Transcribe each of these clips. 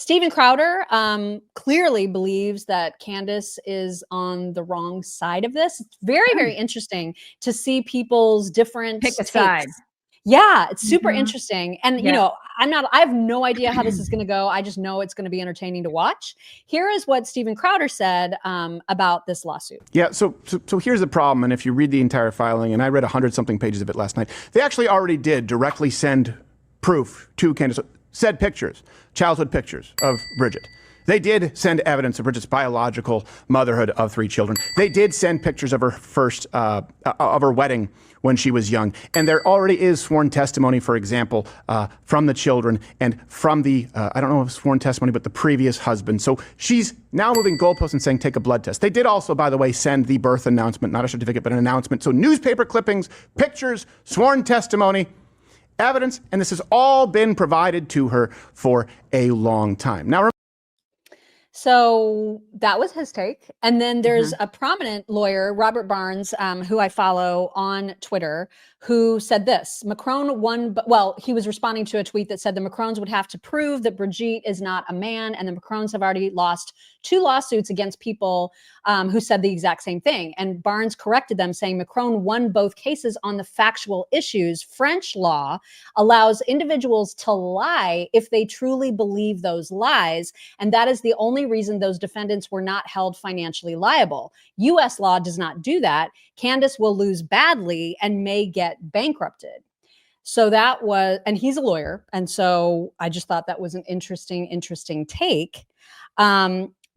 Steven Crowder clearly believes that Candace is on the wrong side of this. It's very, very interesting to see people's different Pick a takes. side. Yeah, it's super interesting. And, Yeah. you know, I have no idea how this is going to go. I just know it's going to be entertaining to watch. Here is what Steven Crowder said about this lawsuit. Yeah, so here's the problem. And if you read the entire filing, and I read 100-something pages of it last night, they actually already did directly send proof to Candace, said pictures, childhood pictures of Brigitte. They did send evidence of Bridget's biological motherhood of 3 children. They did send pictures of her first, of her wedding when she was young. And there already is sworn testimony, for example, from the children and from the, I don't know if sworn testimony, but the previous husband. So she's now moving goalposts and saying, take a blood test. They did also, by the way, send the birth announcement, not a certificate, but an announcement. So newspaper clippings, pictures, sworn testimony, evidence, and this has all been provided to her for a long time. Now, so that was his take. And then there's a prominent lawyer, Robert Barnes, who I follow on Twitter, who said this: Macron won, well, he was responding to a tweet that said the Macrons would have to prove that Brigitte is not a man. And the Macrons have already lost 2 lawsuits against people who said the exact same thing. And Barnes corrected them, saying Macron won both cases on the factual issues. French law allows individuals to lie if they truly believe those lies. And that is the only reason those defendants were not held financially liable. US law does not do that. Candace will lose badly and may get bankrupted. So that was, and he's a lawyer. And so I just thought that was an interesting take.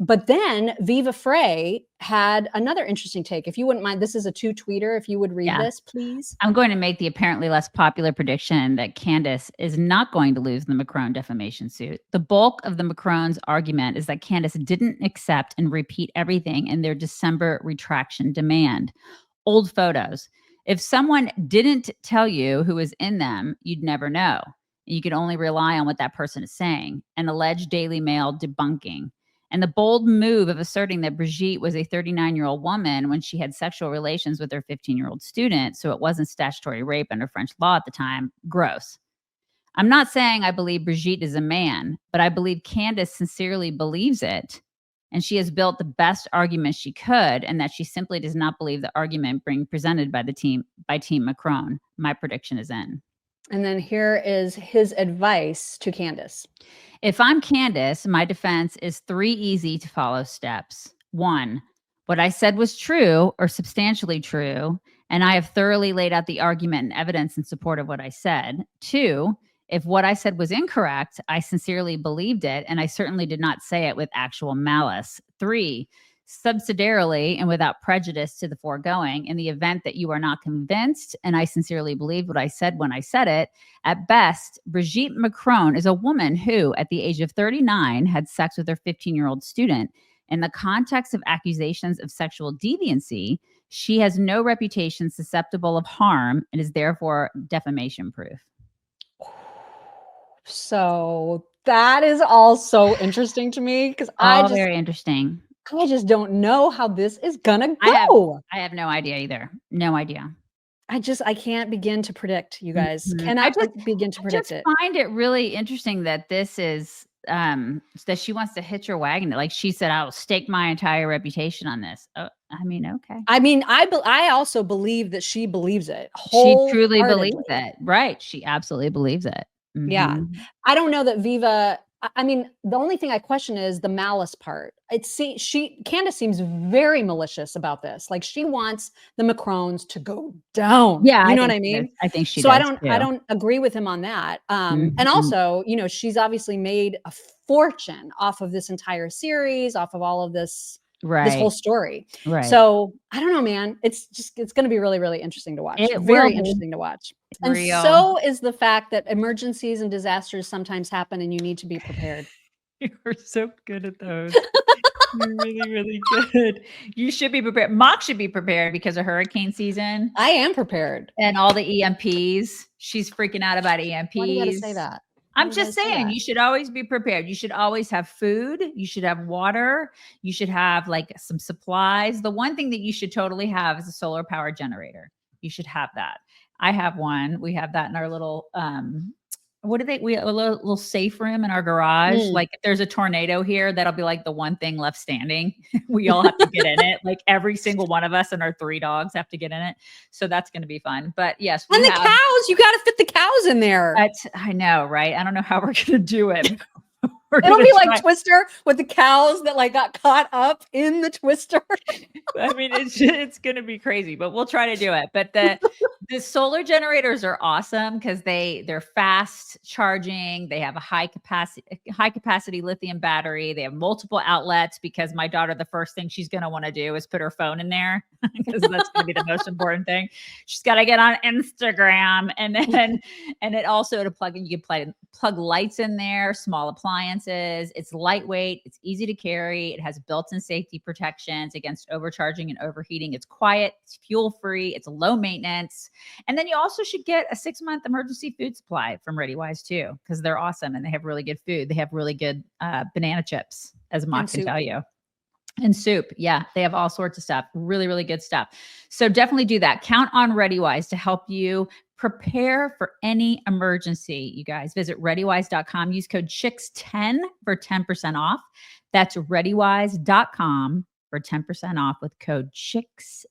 But then Viva Frey had another interesting take. If you wouldn't mind, this is a 2-tweeter. If you would read this, please. I'm going to make the apparently less popular prediction that Candace is not going to lose the Macron defamation suit. The bulk of the Macron's argument is that Candace didn't accept and repeat everything in their December retraction demand. Old photos. If someone didn't tell you who was in them, you'd never know. You could only rely on what that person is saying. An alleged Daily Mail debunking. And the bold move of asserting that Brigitte was a 39-year-old woman when she had sexual relations with her 15-year-old student, so it wasn't statutory rape under French law at the time, gross. I'm not saying I believe Brigitte is a man, but I believe Candace sincerely believes it, and she has built the best argument she could, and that she simply does not believe the argument being presented by Team Macron. My prediction is in. And then here is his advice to Candace. If I'm Candace, my defense is 3 easy to follow steps. 1, what I said was true or substantially true, and I have thoroughly laid out the argument and evidence in support of what I said. 2, if what I said was incorrect, I sincerely believed it, and I certainly did not say it with actual malice. 3, subsidiarily and without prejudice to the foregoing, in the event that you are not convinced, and I sincerely believed what I said when I said it, at best, Brigitte Macron is a woman who, at the age of 39, had sex with her 15-year-old student. In the context of accusations of sexual deviancy, she has no reputation susceptible of harm and is therefore defamation proof. So that is all so interesting to me, because very interesting. I just don't know how this is gonna go. I have no idea either. No idea. I can't begin to predict, you guys. Cannot begin to predict it. I find it really interesting that this is that she wants to hitch her wagon. Like she said, I'll stake my entire reputation on this. Oh, I mean, okay. I mean, I also believe that she believes it. She truly believes it. Right. She absolutely believes it. Mm-hmm. Yeah. I don't know that Viva, I mean, the only thing I question is the malice part. Candace seems very malicious about this. Like she wants the Macrons to go down. Yeah. You know what I mean? I think she does. So I don't agree with him on that. And also, you know, she's obviously made a fortune off of this entire series, off of all of this, this whole story. Right. So I don't know, man. It's going to be really, really interesting to watch. Very interesting to watch. And so is the fact that emergencies and disasters sometimes happen and you need to be prepared. You're so good at those. You're really, really good. You should be prepared. Mock should be prepared because of hurricane season. I am prepared. And all the EMPs. She's freaking out about EMPs. Why do you gotta say that? I'm just saying, you should always be prepared. You should always have food. You should have water. You should have like some supplies. The one thing that you should totally have is a solar power generator. You should have that. I have one. We have that in our little, what do they, we have a little safe room in our garage. Like if there's a tornado here, that'll be like the one thing left standing. We all have to get in it. Like every single one of us and our 3 dogs have to get in it. So that's going to be fun. But yes. And the cows, you got to fit the cows in there. I know, right? I don't know how we're going to do it. It'll be like Twister with the cows that like got caught up in the twister. I mean, it's going to be crazy, but we'll try to do it. But the solar generators are awesome because they're fast charging. They have a high capacity lithium battery. They have multiple outlets because my daughter, the first thing she's going to want to do is put her phone in there because that's going to be the most important thing. She's got to get on Instagram, and it also to plug in. You can plug lights in there, small appliances. It's lightweight. It's easy to carry. It has built-in safety protections against overcharging and overheating. It's quiet. It's fuel-free. It's low maintenance. And then you also should get a 6-month emergency food supply from ReadyWise too, because they're awesome and they have really good food. They have really good banana chips, as Mom can tell you. And soup. Yeah, they have all sorts of stuff. Really, really good stuff. So definitely do that. Count on ReadyWise to help you prepare for any emergency. You guys visit readywise.com. Use code CHICKS10 for 10% off. That's readywise.com for 10% off with code CHICKS10.